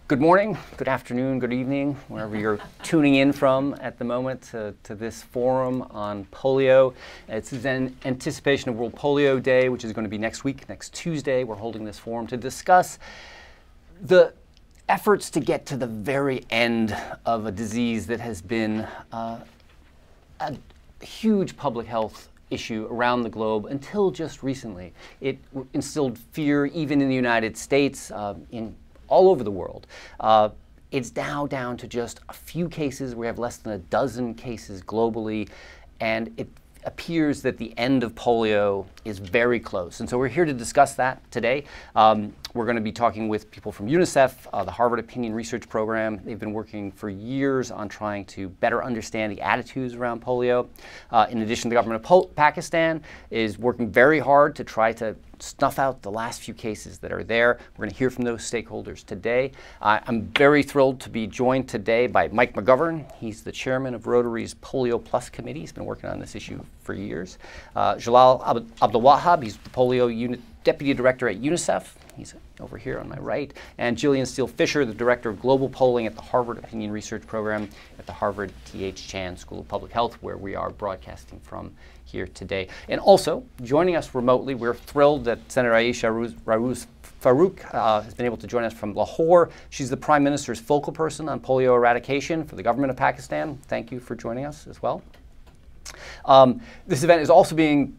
Good morning, good afternoon, good evening, wherever you're tuning in from at the moment to this forum on polio. It's in anticipation of World Polio Day, which is going to be next week, next Tuesday. We're holding this forum to discuss the efforts to get to the very end of a disease that has been a huge public health issue around the globe until just recently. It instilled fear even in the United States, all over the world. It's now down to just a few cases. We have less than a dozen cases globally, and it appears that the end of polio is very close. And so we're here to discuss that today. We're going to be talking with people from UNICEF, the Harvard Opinion Research Program. They've been working for years on trying to better understand the attitudes around polio. In addition, the government of Pakistan is working very hard to try to snuff out the last few cases that are there. We're going to hear from those stakeholders today. I'm very thrilled to be joined today by Mike McGovern. He's the chairman of Rotary's Polio Plus Committee. He's been working on this issue for years. Jalal Abdulwahab, he's the Polio Deputy Director at UNICEF. He's over here on my right. And Jillian Steele-Fisher, the Director of Global Polling at the Harvard Opinion Research Program at the Harvard T.H. Chan School of Public Health, where we are broadcasting from here today. And also, joining us remotely, we're thrilled that Senator Ayesha Raouz Farouk has been able to join us from Lahore. She's the Prime Minister's focal person on polio eradication for the government of Pakistan. Thank you for joining us as well. This event is also being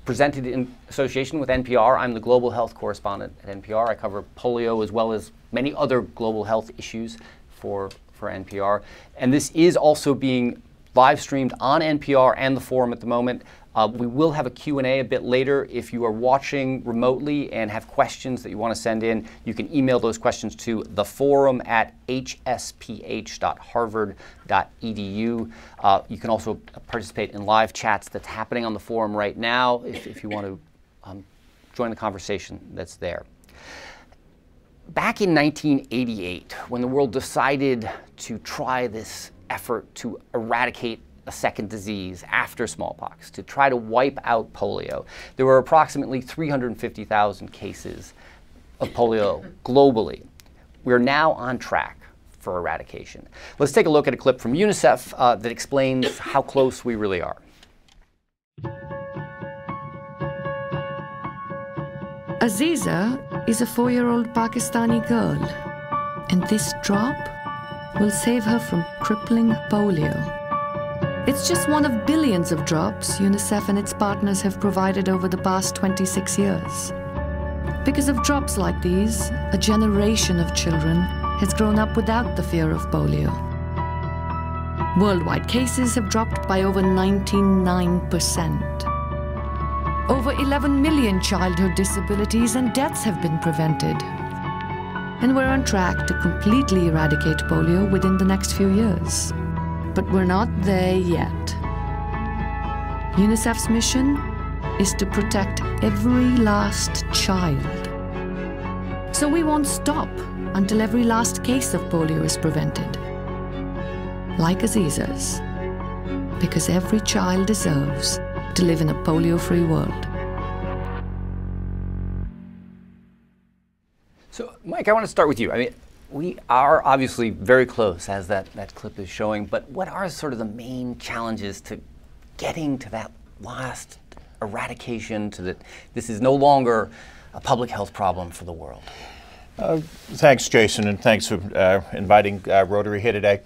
presented in association with NPR. I'm the global health correspondent at NPR. I cover polio as well as many other global health issues for NPR. And this is also being live streamed on NPR and the forum at the moment. We will have a Q&A a bit later. If you are watching remotely and have questions that you want to send in, you can email those questions to theforum@hsph.harvard.edu. You can also participate in live chats that's happening on the forum right now if you want to join the conversation that's there. Back in 1988, when the world decided to try this effort to eradicate a second disease after smallpox, to try to wipe out polio, there were approximately 350,000 cases of polio globally. We're now on track for eradication. Let's take a look at a clip from UNICEF that explains how close we really are. Aziza is a 4-year-old Pakistani girl, and this drop will save her from crippling polio. It's just one of billions of drops UNICEF and its partners have provided over the past 26 years. Because of drops like these, a generation of children has grown up without the fear of polio. Worldwide cases have dropped by over 99%. Over 11 million childhood disabilities and deaths have been prevented. And we're on track to completely eradicate polio within the next few years. But we're not there yet. UNICEF's mission is to protect every last child. So we won't stop until every last case of polio is prevented. Like Aziza's. Because every child deserves to live in a polio-free world. So, Mike, I want to start with you. I mean, we are obviously very close, as that clip is showing, but what are sort of the main challenges to getting to that last eradication, to that this is no longer a public health problem for the world? Thanks, Jason, and thanks for inviting Rotary here today.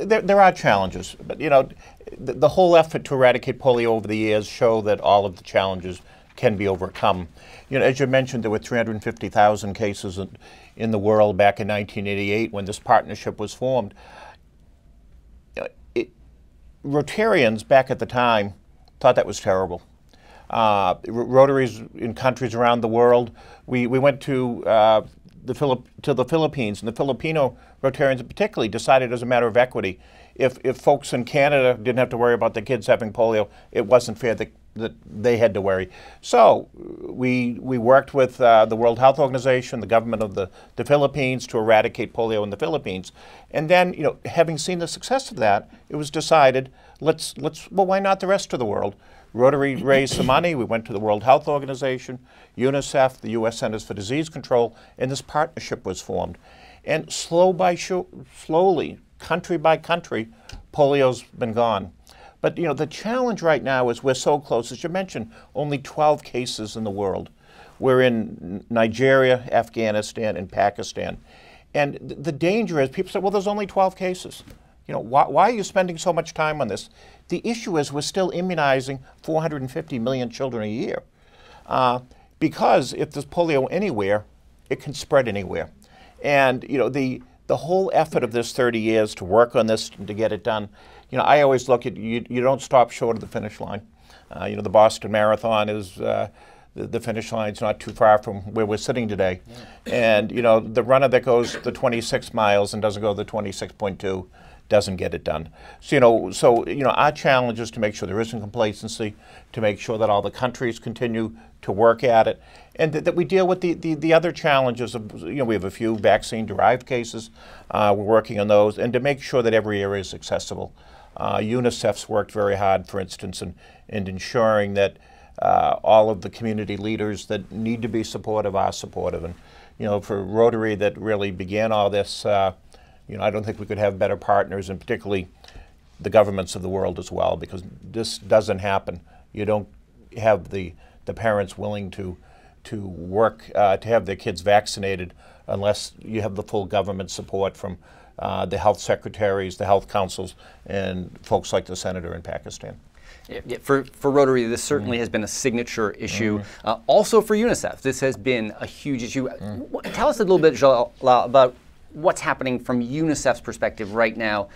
There are challenges, but you know, the whole effort to eradicate polio over the years show that all of the challenges can be overcome. You know, as you mentioned, there were 350,000 cases in the world back in 1988 when this partnership was formed. Rotarians back at the time thought that was terrible. Rotaries in countries around the world, we went to the Philippines, and the Filipino Rotarians particularly decided as a matter of equity, if folks in Canada didn't have to worry about their kids having polio, it wasn't fair that they had to worry. So we worked with the World Health Organization, the government of the Philippines, to eradicate polio in the Philippines. And then, you know, having seen the success of that, it was decided, well, why not the rest of the world? Rotary raised some money. We went to the World Health Organization, UNICEF, the U.S. Centers for Disease Control, and this partnership was formed. And slowly, country by country, polio's been gone. But you know, the challenge right now is we're so close. As you mentioned, only 12 cases in the world. We're in Nigeria, Afghanistan, and Pakistan. And the danger is people say, well, there's only 12 cases. You know, why are you spending so much time on this? The issue is we're still immunizing 450 million children a year. Because if there's polio anywhere, it can spread anywhere. And you know, the whole effort of this 30 years to work on this and to get it done, you know, I always look at you don't stop short of the finish line. You know, the Boston Marathon is the finish line's not too far from where we're sitting today. Yeah. And you know, the runner that goes the 26 miles and doesn't go the 26.2 doesn't get it done. So you know, our challenge is to make sure there isn't complacency, to make sure that all the countries continue to work at it, and that we deal with the other challenges of, you know, we have a few vaccine-derived cases. We're working on those, and to make sure that every area is accessible. UNICEF's worked very hard, for instance, in ensuring that all of the community leaders that need to be supportive are supportive. And you know, for Rotary that really began all this, you know, I don't think we could have better partners, and particularly the governments of the world as well, because this doesn't happen. You don't have the parents willing to work to have their kids vaccinated unless you have the full government support from the health secretaries, the health councils, and folks like the senator in Pakistan. Yeah, for Rotary, this certainly has been a signature issue. Also for UNICEF, this has been a huge issue. Tell us a little bit, Jalal, about what's happening from UNICEF's perspective right now,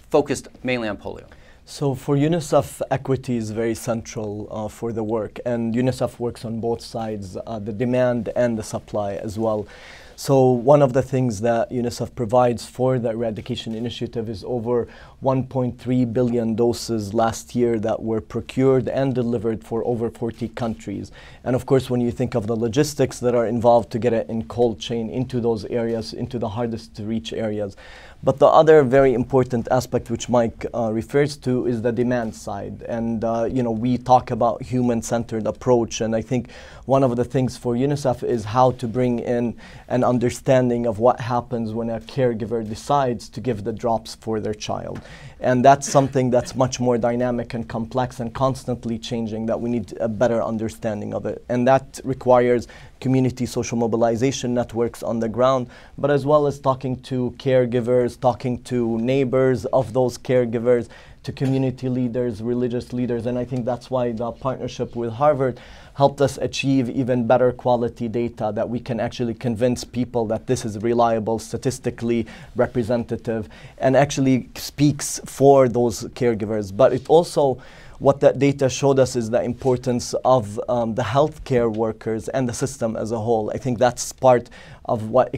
focused mainly on polio. So for UNICEF, equity is very central for the work, and UNICEF works on both sides, the demand and the supply as well. So one of the things that UNICEF provides for the Eradication Initiative is over 1.3 billion doses last year that were procured and delivered for over 40 countries. And of course, when you think of the logistics that are involved to get it in cold chain into those areas, into the hardest to reach areas. But the other very important aspect which Mike refers to is the demand side. And you know, we talk about human-centered approach, and I think one of the things for UNICEF is how to bring in an understanding of what happens when a caregiver decides to give the drops for their child. And that's something that's much more dynamic and complex and constantly changing, that we need a better understanding of it. And that requires community social mobilization networks on the ground, but as well as talking to caregivers, talking to neighbors of those caregivers, to community leaders, religious leaders. And I think that's why the partnership with Harvard helped us achieve even better quality data, that we can actually convince people that this is reliable, statistically representative, and actually speaks for those caregivers. But it also, what that data showed us is the importance of the healthcare workers and the system as a whole. I think that's part of what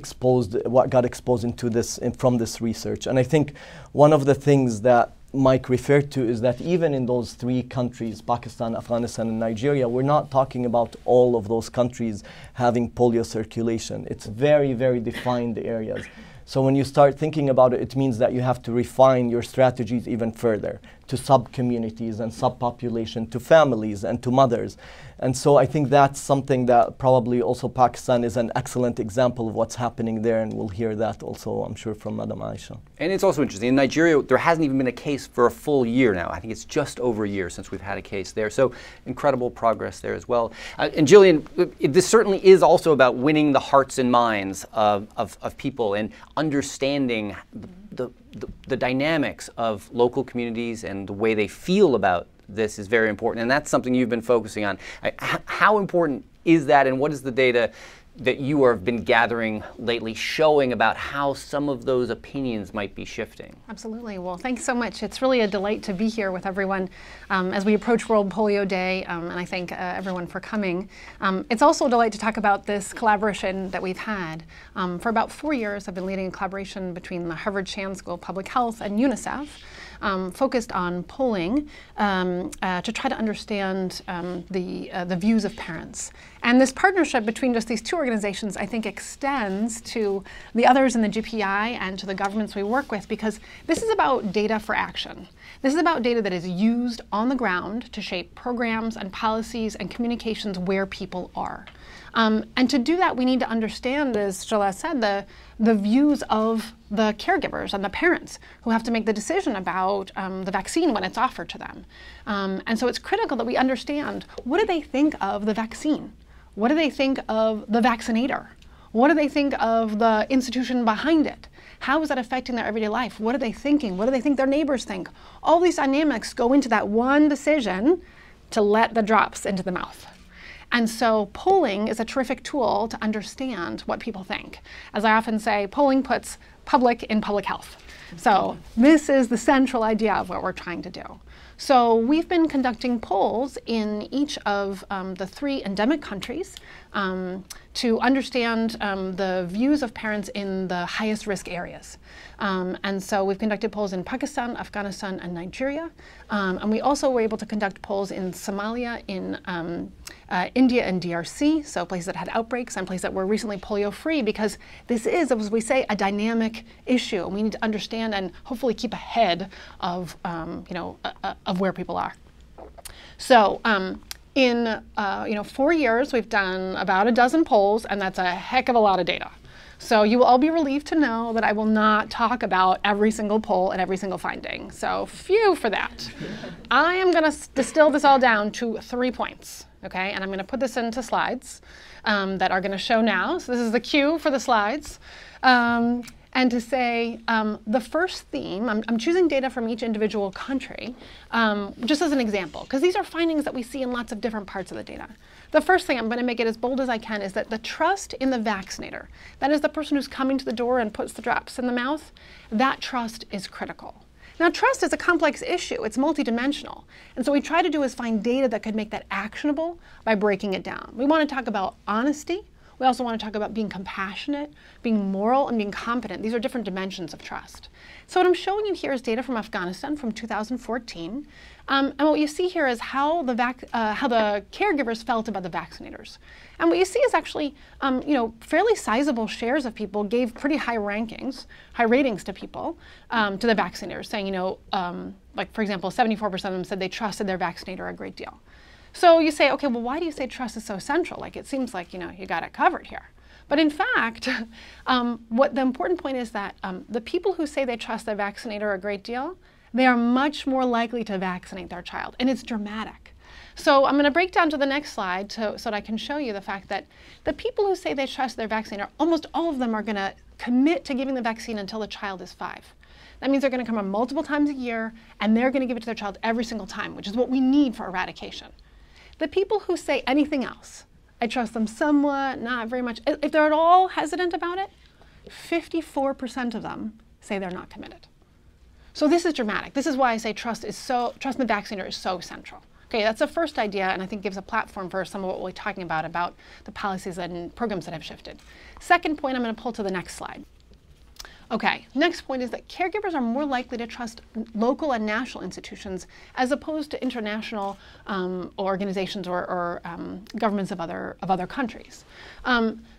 got exposed into this from this research. And I think one of the things that Mike referred to is that even in those three countries, Pakistan, Afghanistan, and Nigeria, we're not talking about all of those countries having polio circulation. It's very, very defined areas. So when you start thinking about it, it means that you have to refine your strategies even further to sub-communities and sub-population, to families and to mothers. And so I think that's something that probably also Pakistan is an excellent example of what's happening there, and we'll hear that also, I'm sure, from Madam Aisha. And it's also interesting, in Nigeria, there hasn't even been a case for a full year now. I think it's just over a year since we've had a case there. So incredible progress there as well. And Jillian, this certainly is also about winning the hearts and minds of people and understanding the dynamics of local communities and the way they feel about this is very important, and that's something you've been focusing on. How important is that, and what is the data that you have been gathering lately showing about how some of those opinions might be shifting? Absolutely. Well, thanks so much. It's really a delight to be here with everyone as we approach World Polio Day, and I thank everyone for coming. It's also a delight to talk about this collaboration that we've had. For about 4 years, I've been leading a collaboration between the Harvard Chan School of Public Health and UNICEF, focused on polling to try to understand the views of parents. And this partnership between just these two organizations, I think, extends to the others in the GPI and to the governments we work with, because this is about data for action. This is about data that is used on the ground to shape programs and policies and communications where people are. And to do that, we need to understand, as Jalal said, the views of the caregivers and the parents who have to make the decision about the vaccine when it's offered to them. And so it's critical that we understand, what do they think of the vaccine? What do they think of the vaccinator? What do they think of the institution behind it? How is that affecting their everyday life? What are they thinking? What do they think their neighbors think? All these dynamics go into that one decision to let the drops into the mouth. And so polling is a terrific tool to understand what people think. As I often say, polling puts public in public health. So this is the central idea of what we're trying to do. So we've been conducting polls in each of the 3 endemic countries to understand the views of parents in the highest risk areas. And so we've conducted polls in Pakistan, Afghanistan, and Nigeria. And we also were able to conduct polls in Somalia, in India and DRC, so places that had outbreaks and places that were recently polio-free, because this is, as we say, a dynamic issue. We need to understand and hopefully keep ahead of, of where people are. So in 4 years, we've done about a dozen polls, and that's a heck of a lot of data. So you will all be relieved to know that I will not talk about every single poll and every single finding. So phew for that. I am going to distill this all down to 3 points, okay? And I'm going to put this into slides that are going to show now. So this is the cue for the slides. And to say, the first theme, I'm choosing data from each individual country, just as an example, because these are findings that we see in lots of different parts of the data. The first thing, I'm going to make it as bold as I can, is that the trust in the vaccinator, that is the person who's coming to the door and puts the drops in the mouth, that trust is critical. Now, trust is a complex issue. It's multidimensional. And so what we try to do is find data that could make that actionable by breaking it down. We want to talk about honesty. We also want to talk about being compassionate, being moral, and being competent. These are different dimensions of trust. So what I'm showing you here is data from Afghanistan from 2014. And what you see here is how the caregivers felt about the vaccinators. And what you see is actually, fairly sizable shares of people gave pretty high ratings to people, to the vaccinators, saying, like for example, 74% of them said they trusted their vaccinator a great deal. So you say, okay, well, why do you say trust is so central? Like, it seems like, you got it covered here. But in fact, what the important point is that the people who say they trust their vaccinator a great deal, they are much more likely to vaccinate their child. And it's dramatic. So I'm going to break down to the next slide so that I can show you the fact that the people who say they trust their vaccinator, almost all of them are going to commit to giving the vaccine until the child is 5. That means they're going to come on multiple times a year, and they're going to give it to their child every single time, which is what we need for eradication. The people who say anything else, I trust them somewhat, not very much, if they're at all hesitant about it, 54% of them say they're not committed. So this is dramatic. This is why I say trust in the vaccinator is so central. Okay, that's the first idea, and I think gives a platform for some of what we're talking about the policies and programs that have shifted. Second point, I'm going to pull to the next slide. Okay, next point is that caregivers are more likely to trust local and national institutions as opposed to international organizations or governments of other countries.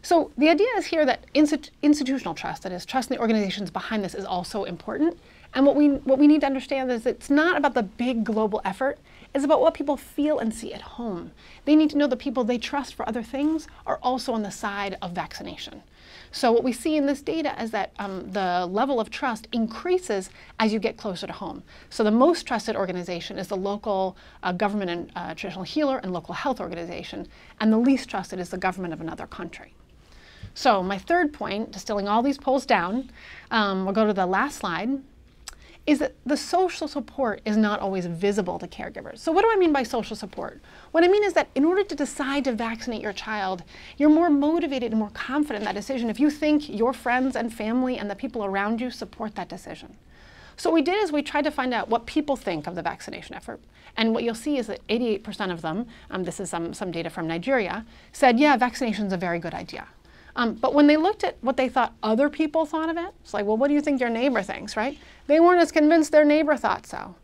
So the idea is here that institutional trust, that is, trust in the organizations behind this, is also important. And what we need to understand is it's not about the big global effort. It's about what people feel and see at home. They need to know the people they trust for other things are also on the side of vaccination. So what we see in this data is that the level of trust increases as you get closer to home. So the most trusted organization is the local government and traditional healer and local health organization, and the least trusted is the government of another country. So my third point, distilling all these polls down, we'll go to the last slide, is that the social support is not always visible to caregivers. So what do I mean by social support? What I mean is that in order to decide to vaccinate your child, you're more motivated and more confident in that decision if you think your friends and family and the people around you support that decision. So what we did is we tried to find out what people think of the vaccination effort. And what you'll see is that 88% of them, this is some data from Nigeria, said, yeah, vaccination is a very good idea. But when they looked at what they thought other people thought of it, it's like, well, what do you think your neighbor thinks, right? They weren't as convinced their neighbor thought so.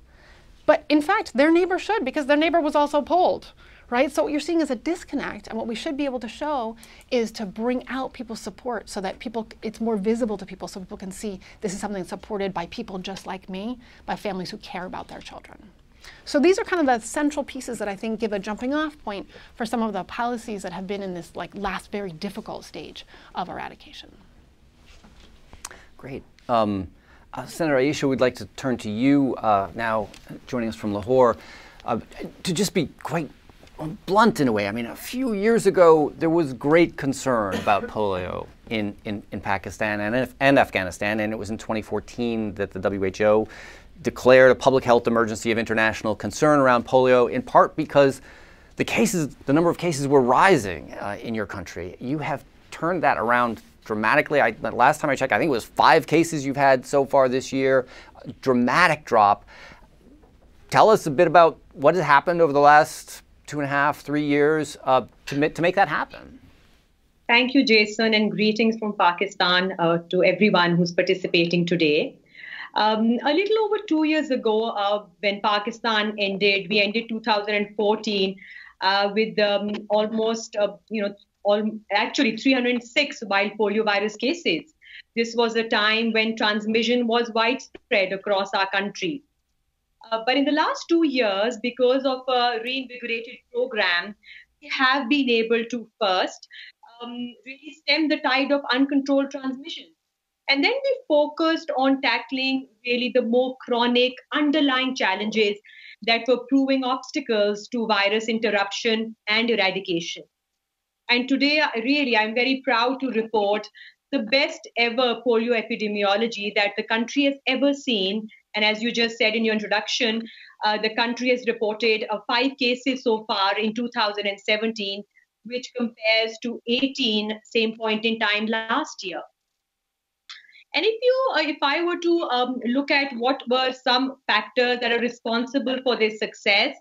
But in fact, their neighbor should, because their neighbor was also polled, right? So what you're seeing is a disconnect, and what we should be able to show is to bring out people's support so that it's more visible to people, so people can see this is something that's supported by people just like me, by families who care about their children. So these are kind of the central pieces that I think give a jumping off point for some of the policies that have been in this last very difficult stage of eradication. Great. Senator Ayesha, we'd like to turn to you now, joining us from Lahore, to just be quite blunt in a way. I mean, a few years ago, there was great concern about polio in Pakistan and Afghanistan, and it was in 2014 that the WHO declared a public health emergency of international concern around polio, in part because the number of cases were rising in your country. You have turned that around dramatically. Last time I checked, I think it was 5 cases you've had so far this year, a dramatic drop. Tell us a bit about what has happened over the last 2.5, 3 years to make that happen. Thank you, Jason, and greetings from Pakistan to everyone who's participating today. A little over 2 years ago, when Pakistan ended, we ended 2014 with almost, actually 306 wild poliovirus cases. This was a time when transmission was widespread across our country. But in the last 2 years, because of a reinvigorated program, we have been able to first really stem the tide of uncontrolled transmission. And then we focused on tackling really the more chronic underlying challenges that were proving obstacles to virus interruption and eradication. And today, really, I'm very proud to report the best ever polio epidemiology that the country has ever seen. And as you just said in your introduction, the country has reported 5 cases so far in 2017, which compares to 18 same point in time last year. And if I were to look at what were some factors that are responsible for this success,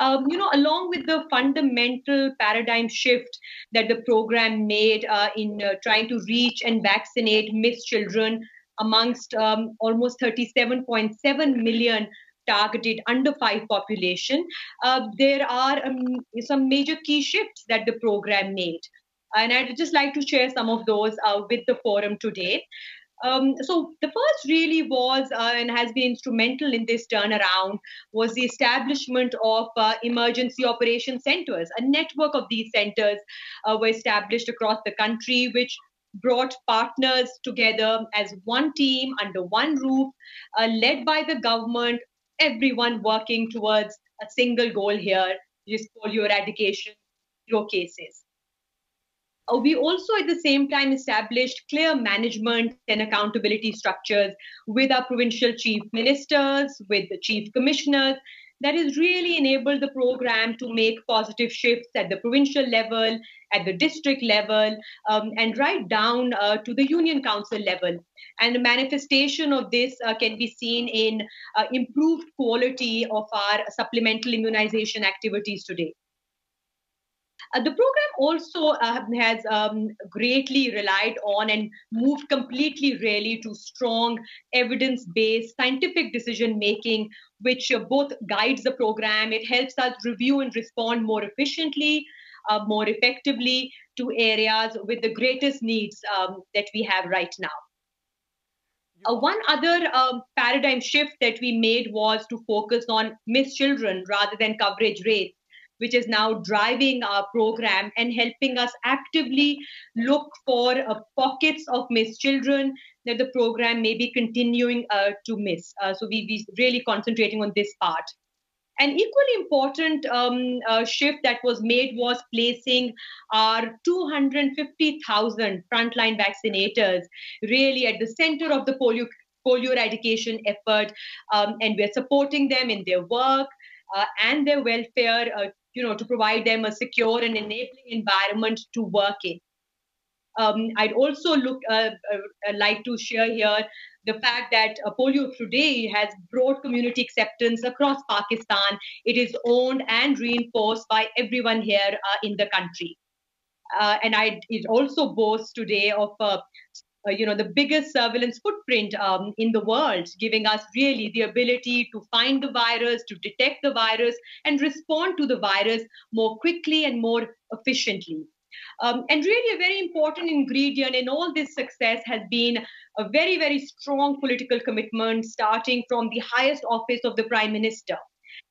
along with the fundamental paradigm shift that the program made in trying to reach and vaccinate missed children amongst almost 37.7 million targeted under 5 population, there are some major key shifts that the program made. And I'd just like to share some of those with the forum today. So the first really was and has been instrumental in this turnaround was the establishment of emergency operation centers. A network of these centers were established across the country, which brought partners together as one team under one roof, led by the government, everyone working towards a single goal here, which is polio eradication, 0 cases. We also at the same time established clear management and accountability structures with our provincial chief ministers, with the chief commissioners, that has really enabled the program to make positive shifts at the provincial level, at the district level, and right down to the union council level. And the manifestation of this can be seen in improved quality of our supplemental immunization activities today. The program also has greatly relied on and moved completely really to strong evidence-based scientific decision-making, which both guides the program. It helps us review and respond more efficiently, more effectively to areas with the greatest needs that we have right now. One other paradigm shift that we made was to focus on missed children rather than coverage rates, which is now driving our program and helping us actively look for pockets of missed children that the program may be continuing to miss. So we really concentrating on this part. An equally important shift that was made was placing our 250,000 frontline vaccinators really at the center of the polio eradication effort, and we're supporting them in their work and their welfare, to provide them a secure and enabling environment to work in. I'd also like to share here the fact that polio today has broad community acceptance across Pakistan. It is owned and reinforced by everyone here in the country. And it also boasts today of the biggest surveillance footprint in the world, giving us really the ability to find the virus, to detect the virus, and respond to the virus more quickly and more efficiently. And really a very important ingredient in all this success has been a very, very strong political commitment starting from the highest office of the Prime Minister.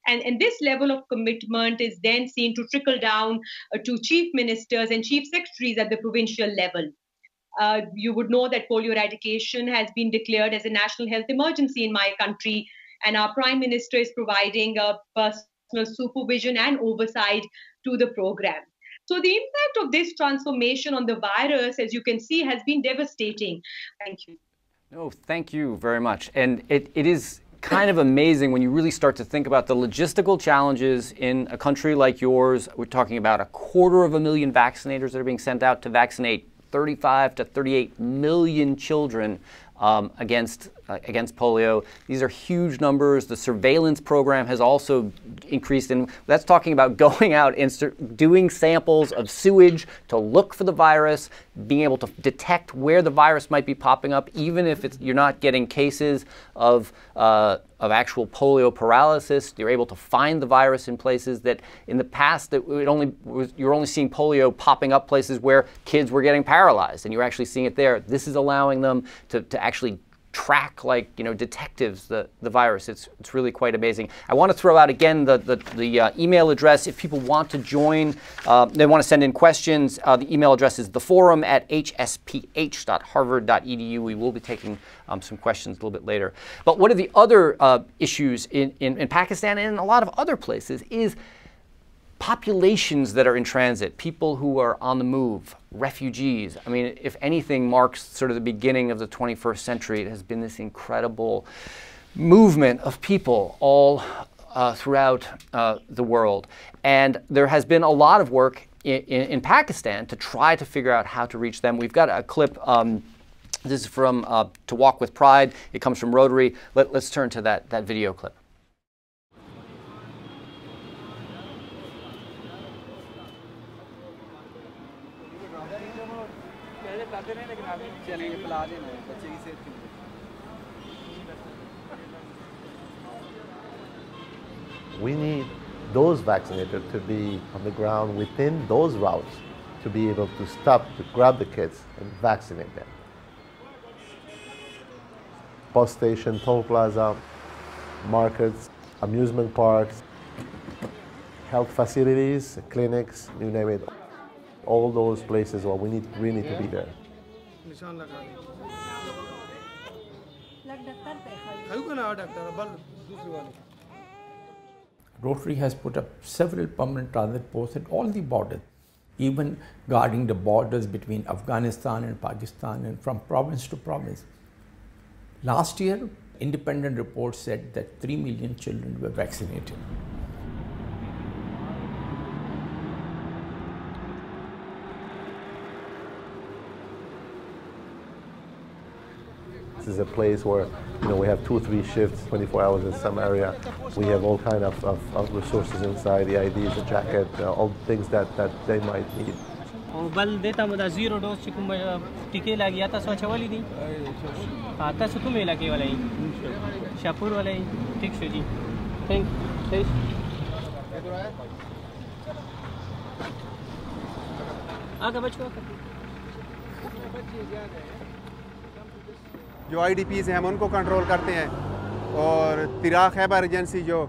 And this level of commitment is then seen to trickle down to chief ministers and chief secretaries at the provincial level. You would know that polio eradication has been declared as a national health emergency in my country, and our Prime Minister is providing personal supervision and oversight to the program. So the impact of this transformation on the virus, as you can see, has been devastating. Thank you. No, thank you very much. And it is kind of amazing when you really start to think about the logistical challenges in a country like yours. We're talking about 250,000 vaccinators that are being sent out to vaccinate 35 to 38 million children against polio. These are huge numbers. The surveillance program has also increased, and that's talking about going out and doing samples of sewage to look for the virus, being able to detect where the virus might be popping up, even if you're not getting cases of actual polio paralysis. You're able to find the virus in places that in the past you're only seeing polio popping up places where kids were getting paralyzed, and you're actually seeing it there. This is allowing them to actually track, like, you know, detectives, the virus. It's really quite amazing. I want to throw out again the email address if people want to join. They want to send in questions. The email address is theforum@hsph.harvard.edu. We will be taking some questions a little bit later. But one of the other issues in Pakistan and in a lot of other places is populations that are in transit, people who are on the move, refugees. I mean, if anything marks sort of the beginning of the 21st century, it has been this incredible movement of people all throughout the world. And there has been a lot of work in Pakistan to try to figure out how to reach them. We've got a clip. This is from To Walk with Pride. It comes from Rotary. Let's turn to that video clip. We need those vaccinated to be on the ground within those routes to be able to stop, to grab the kids and vaccinate them. Bus station, toll plaza, markets, amusement parks, health facilities, clinics, you name it. All those places where we need to be there. Rotary has put up several permanent transit posts at all the borders, even guarding the borders between Afghanistan and Pakistan and from province to province. Last year, independent reports said that 3 million children were vaccinated. This is a place where, you know, we have 2-3 shifts, 24 hours in some area. We have all kind of resources inside, the IDs, the jacket, all things that they might need. बल देता मुदा 0 dose चिकुम टिके लग गया था सोच वाली थी आता सो तुम इलाके वाला ही शाहपुर वाला ही ठीक से जी थैंक आगे बच्चों जो IDPs हैं हम उनको कंट्रोल करते हैं और तिरा खैबर एजेंसी जो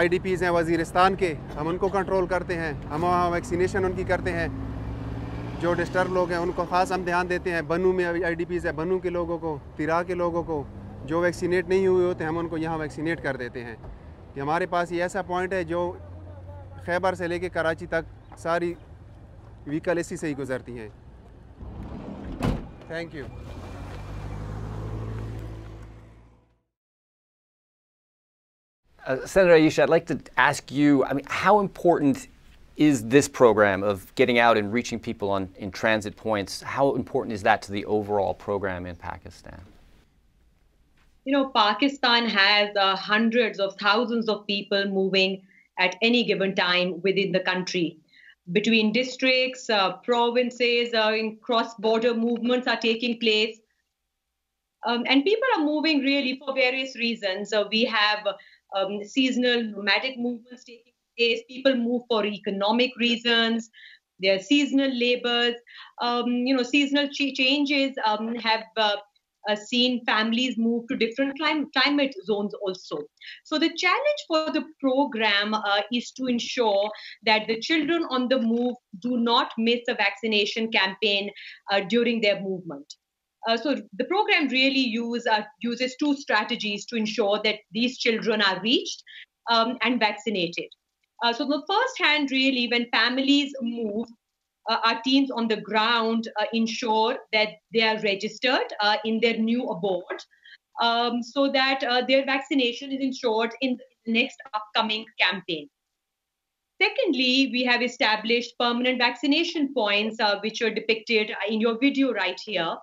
IDPs हैं वज़ीरिस्तान के हम उनको कंट्रोल करते हैं हम वहाँ वैक्सीनेशन उनकी करते हैं जो डिस्टर्ब लोग हैं उनको ख़ास हम ध्यान देते हैं बनू में IDPs है बनू के लोगों को तिरा के लोगों को जो वैक्सीनेट नहीं हुए होते हम उनको यहाँ वैक्सीनेट कर देते हैं कि हमारे पास ये ऐसा पॉइंट है जो खैबर से लेके कराची तक सारी व्हीकल इसी से ही गुजरती हैं thank you Senator Ayesha, I'd like to ask you, I mean, how important is this program of getting out and reaching people in transit points? How important is that to the overall program in Pakistan? You know, Pakistan has hundreds of thousands of people moving at any given time within the country. Between districts, provinces, cross-border movements are taking place. And people are moving really for various reasons. We have seasonal nomadic movements taking place. People move for economic reasons. There are seasonal labors. You know, seasonal changes have seen families move to different climate zones also. So the challenge for the program is to ensure that the children on the move do not miss a vaccination campaign during their movement. So the program really uses two strategies to ensure that these children are reached and vaccinated. So on the first hand, really, when families move, our teams on the ground ensure that they are registered in their new abode, so that their vaccination is ensured in the next upcoming campaign. Secondly, we have established permanent vaccination points, which are depicted in your video right here.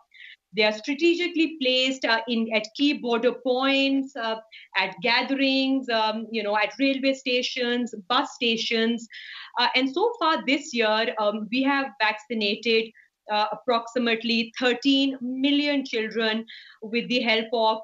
They are strategically placed at key border points, at gatherings, at railway stations, bus stations. And so far this year, we have vaccinated approximately 13 million children with the help of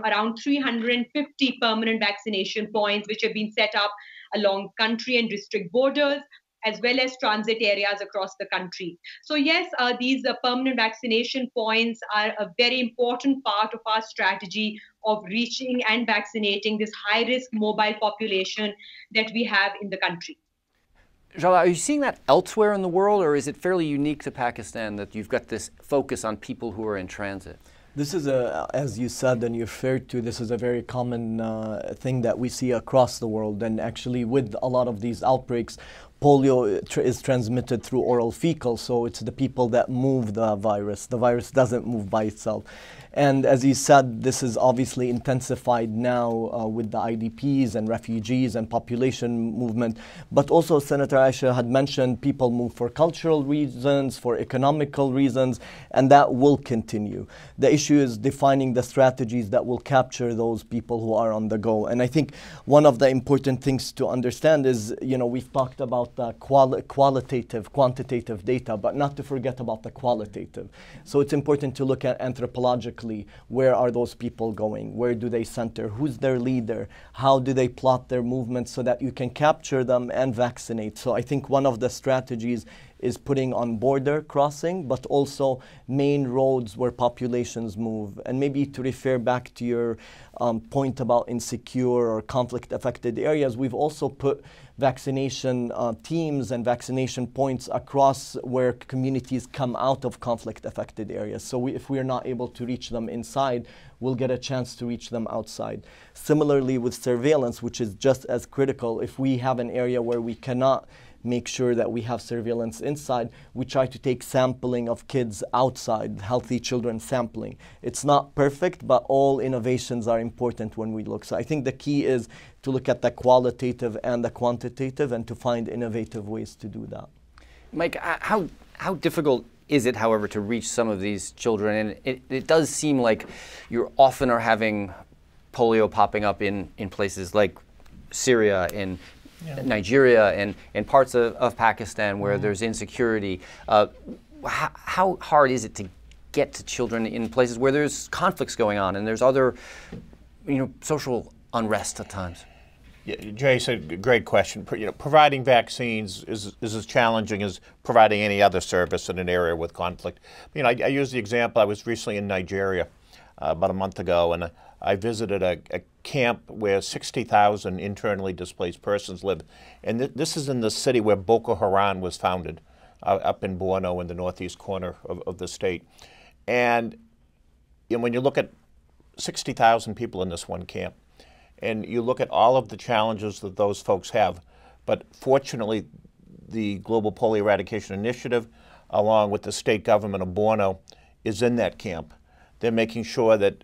around 350 permanent vaccination points, which have been set up along country and district borders, as well as transit areas across the country. So yes, these permanent vaccination points are a very important part of our strategy of reaching and vaccinating this high-risk mobile population that we have in the country. Jala, are you seeing that elsewhere in the world, or is it fairly unique to Pakistan that you've got this focus on people who are in transit? This is as you said and you referred to, this is a very common thing that we see across the world. And actually with a lot of these outbreaks, polio is transmitted through oral fecal, so it's the people that move the virus. The virus doesn't move by itself. And as you said, this is obviously intensified now with the IDPs and refugees and population movement. But also Senator Aisha had mentioned people move for cultural reasons, for economical reasons, and that will continue. The issue is defining the strategies that will capture those people who are on the go. And I think one of the important things to understand is, we've talked about the qualitative, quantitative data, but not to forget about the qualitative. So it's important to look at anthropologically, where are those people going? Where do they center? Who's their leader? How do they plot their movements so that you can capture them and vaccinate? So I think one of the strategies is putting on border crossing, but also main roads where populations move. And maybe to refer back to your point about insecure or conflict-affected areas, we've also put vaccination teams and vaccination points across where communities come out of conflict-affected areas. So if we are not able to reach them inside, we'll get a chance to reach them outside. Similarly with surveillance, which is just as critical, if we have an area where we cannot make sure that we have surveillance inside, we try to take sampling of kids outside, healthy children sampling. It's not perfect, but all innovations are important when we look. So I think the key is to look at the qualitative and the quantitative and to find innovative ways to do that. Mike, how difficult is it, however, to reach some of these children? And it does seem like you often are having polio popping up in places like Syria and Nigeria and parts of Pakistan where there's insecurity. How hard is it to get to children in places where there's conflicts going on and there's other, social unrest at times? Yeah, Jay said a great question. Providing vaccines is as challenging as providing any other service in an area with conflict. I use the example, I was recently in Nigeria about a month ago, and I visited a camp where 60,000 internally displaced persons live. And this is in the city where Boko Haram was founded, up in Borno in the northeast corner of the state. And when you look at 60,000 people in this one camp, and you look at all of the challenges that those folks have, but fortunately the Global Polio Eradication Initiative, along with the state government of Borno, is in that camp. They're making sure that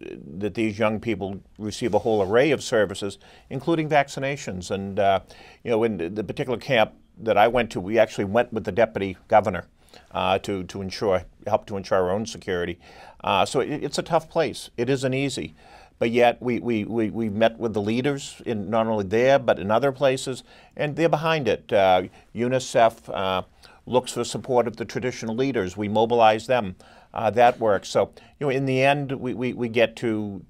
these young people receive a whole array of services, including vaccinations. And in the particular camp that I went to, we actually went with the deputy governor help to ensure our own security. So it's a tough place. It isn't easy. But yet we met with the leaders in not only there, but in other places, and they're behind it. UNICEF looks for support of the traditional leaders. We mobilize them. That works. So, in the end, we get to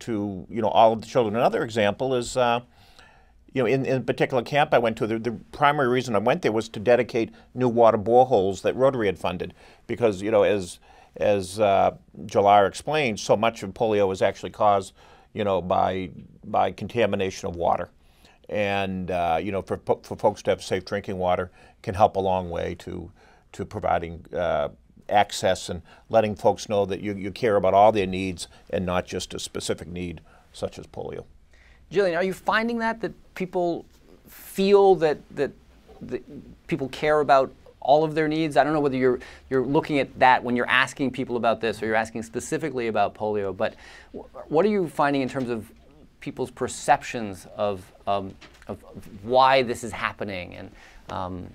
all of the children. Another example is, in a particular camp I went to, the primary reason I went there was to dedicate new water boreholes that Rotary had funded, because, as Jalar explained, so much of polio is actually caused, by contamination of water. And for folks to have safe drinking water can help a long way to providing access and letting folks know that you care about all their needs and not just a specific need such as polio. Jillian, are you finding that people feel that people care about all of their needs? I don't know whether you're looking at that when you're asking people about this or you're asking specifically about polio, but what are you finding in terms of people's perceptions of why this is happening? And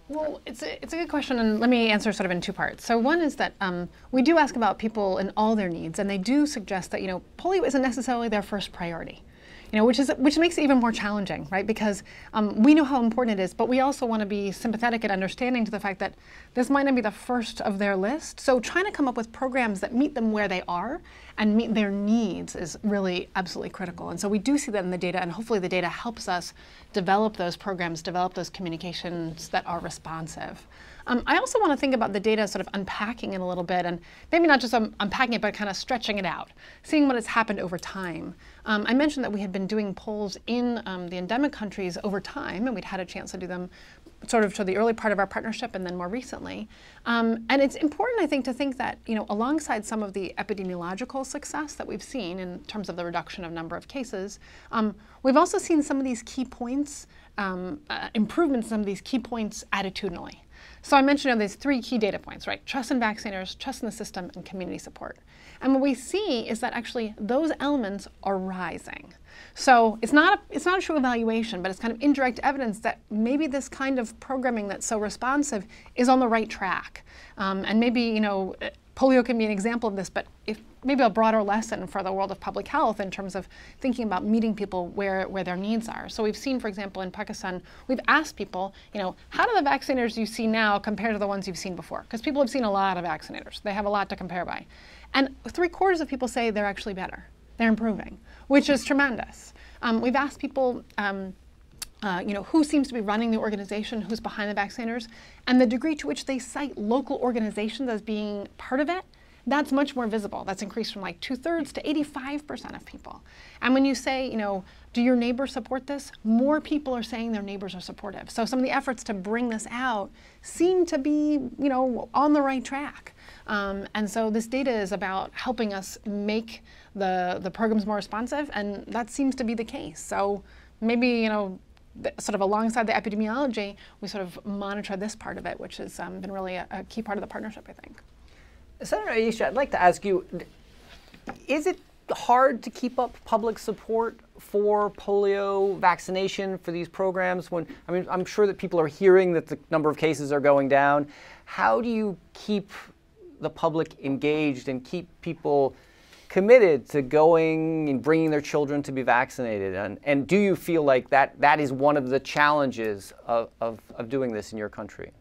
well, it's a good question, and let me answer sort of in two parts. So one is that we do ask about people and all their needs, and they do suggest that polio isn't necessarily their first priority. Which makes it even more challenging, right? Because we know how important it is, but we also want to be sympathetic and understanding to the fact that this might not be the first of their list. So trying to come up with programs that meet them where they are and meet their needs is really absolutely critical. And so we do see that in the data, and hopefully the data helps us develop those programs, develop those communications that are responsive. I also want to think about the data, sort of unpacking it a little bit, and maybe not just unpacking it, but kind of stretching it out, seeing what has happened over time. I mentioned that we had been doing polls in the endemic countries over time, and we'd had a chance to do them sort of to the early part of our partnership and then more recently. And it's important, I think, to think that, alongside some of the epidemiological success that we've seen in terms of the reduction of number of cases, we've also seen some of these key points, improvements in some of these key points attitudinally. So I mentioned these three key data points, right? Trust in vaccinators, trust in the system, and community support. And what we see is that actually those elements are rising. So it's not a true evaluation, but it's kind of indirect evidence that maybe this kind of programming that's so responsive is on the right track. And maybe, polio can be an example of this, but maybe a broader lesson for the world of public health in terms of thinking about meeting people where their needs are. So we've seen, for example, in Pakistan, we've asked people, how do the vaccinators you see now compare to the ones you've seen before? Because people have seen a lot of vaccinators. They have a lot to compare by. And 3/4 of people say they're actually better. They're improving, which is tremendous. We've asked people, who seems to be running the organization, who's behind the vaccinators, and the degree to which they cite local organizations as being part of it, that's much more visible. That's increased from like 2/3 to 85% of people. And when you say, do your neighbors support this? More people are saying their neighbors are supportive. So some of the efforts to bring this out seem to be, on the right track. And so this data is about helping us make the programs more responsive, and that seems to be the case. So maybe, sort of alongside the epidemiology, we sort of monitor this part of it, which has been really a key part of the partnership, I think. Senator Aisha, I'd like to ask you, is it hard to keep up public support for polio vaccination for these programs? I'm sure that people are hearing that the number of cases are going down. How do you keep the public engaged and keep people committed to going and bringing their children to be vaccinated? And do you feel like that is one of the challenges of doing this in your country?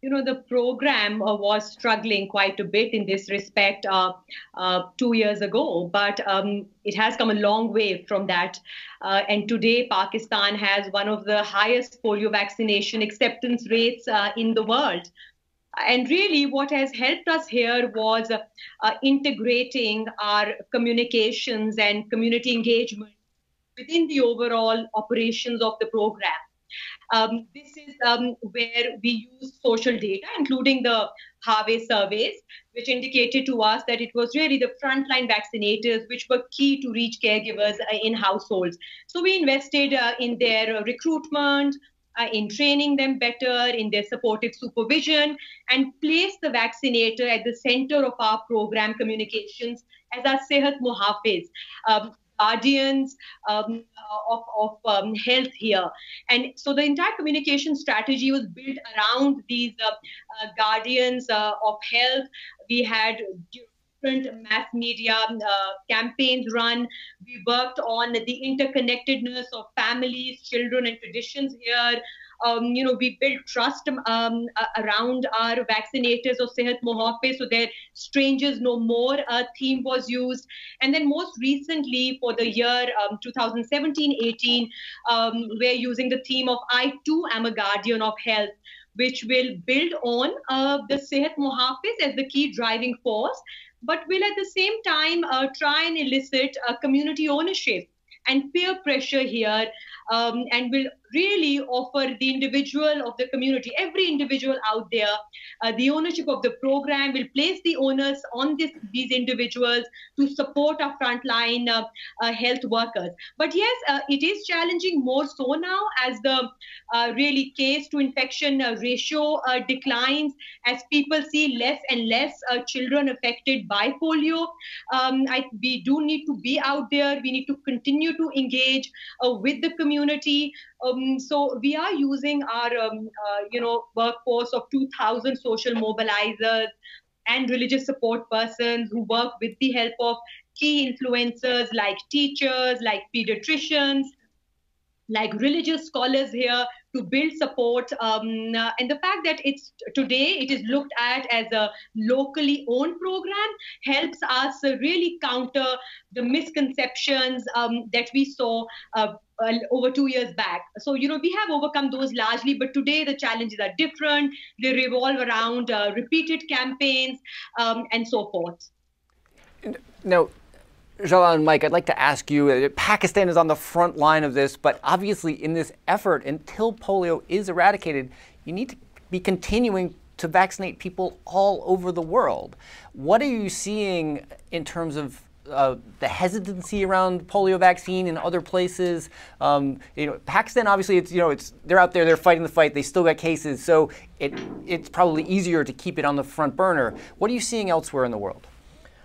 The program was struggling quite a bit in this respect 2 years ago, but it has come a long way from that. And today, Pakistan has one of the highest polio vaccination acceptance rates in the world. And really, what has helped us here was integrating our communications and community engagement within the overall operations of the program. This is where we use social data, including the Harvey surveys, which indicated to us that it was really the frontline vaccinators which were key to reach caregivers in households. So we invested in their recruitment, in training them better, in their supportive supervision, and placed the vaccinator at the center of our program communications as our Sehat Muhafiz, guardians of health here. And so the entire communication strategy was built around these guardians of health. We had different mass media campaigns run. We worked on the interconnectedness of families, children, and traditions here. We built trust around our vaccinators of Sehat Muhafiz, so that strangers no more theme was used. And then most recently for the year 2017-18, we're using the theme of I too am a guardian of health, which will build on the Sehat Muhafiz as the key driving force, but will at the same time try and elicit community ownership and peer pressure here, and will really offer the individual of the community, every individual out there, the ownership of the program, will place the onus on these individuals to support our frontline health workers. But yes, it is challenging more so now as the really case to infection ratio declines, as people see less and less children affected by polio. We do need to be out there. We need to continue to engage with the community. So we are using our workforce of 2,000 social mobilizers and religious support persons who work with the help of key influencers like teachers, like pediatricians, like religious scholars here, to build support. And the fact that today it is looked at as a locally owned program helps us really counter the misconceptions that we saw over 2 years back. So, we have overcome those largely, but today the challenges are different. They revolve around repeated campaigns and so forth. Now, Jala and Mike, I'd like to ask you, Pakistan is on the front line of this, but obviously in this effort, until polio is eradicated, you need to be continuing to vaccinate people all over the world. What are you seeing in terms of the hesitancy around polio vaccine in other places? Pakistan, obviously, they're out there, they're fighting the fight, they still got cases, so it's probably easier to keep it on the front burner. What are you seeing elsewhere in the world?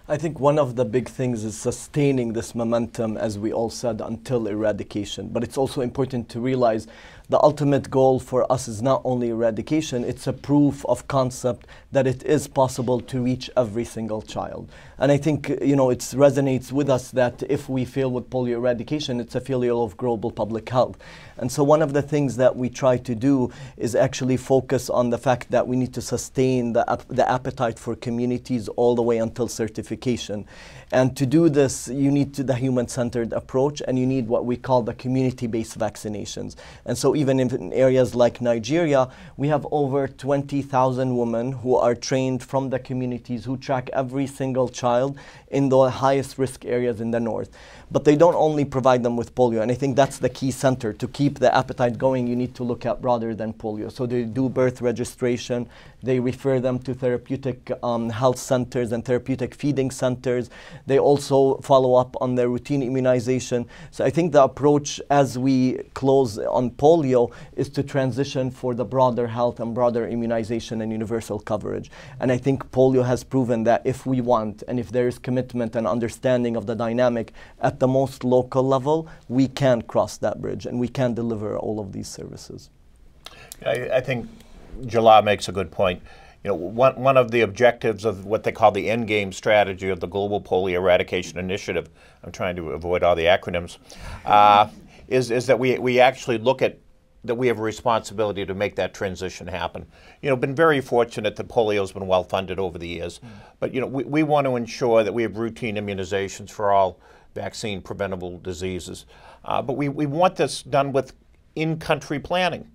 I think one of the big things is sustaining this momentum, as we all said, until eradication. But it's also important to realize the ultimate goal for us is not only eradication, it's a proof of concept that it is possible to reach every single child. And I think, it resonates with us that if we fail with polio eradication, it's a failure of global public health. And so one of the things that we try to do is actually focus on the fact that we need to sustain the appetite for communities all the way until certification. And to do this, you need the human-centered approach, and you need what we call the community-based vaccinations. And so even in areas like Nigeria, we have over 20,000 women who are trained from the communities who track every single child in the highest risk areas in the north. But they don't only provide them with polio, and I think that's the key center. To keep the appetite going, you need to look at broader than polio. So they do birth registration, they refer them to therapeutic health centers and therapeutic feeding centers. They also follow up on their routine immunization. So I think the approach as we close on polio is to transition for the broader health and broader immunization and universal coverage. And I think polio has proven that if we want, and if there is commitment and understanding of the dynamic at the most local level, we can cross that bridge and we can deliver all of these services. I think Jala makes a good point. One of the objectives of what they call the endgame strategy of the Global Polio Eradication Initiative, I'm trying to avoid all the acronyms, is that we actually look at that we have a responsibility to make that transition happen. Been very fortunate that polio's been well funded over the years, but we want to ensure that we have routine immunizations for all vaccine preventable diseases. But we want this done with in-country planning.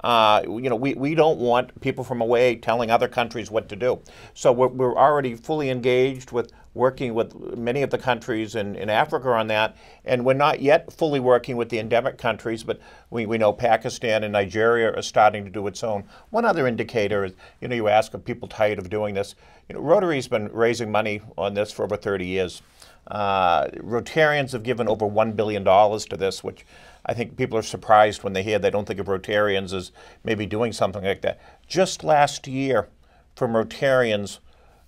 We don't want people from away telling other countries what to do. So we're already fully engaged with working with many of the countries in Africa on that, and we're not yet fully working with the endemic countries, but we know Pakistan and Nigeria are starting to do its own. One other indicator is, you ask, are people tired of doing this? Rotary's been raising money on this for over 30 years. Rotarians have given over $1 billion to this, which I think people are surprised when they hear. They don't think of Rotarians as maybe doing something like that. Just last year, from Rotarians,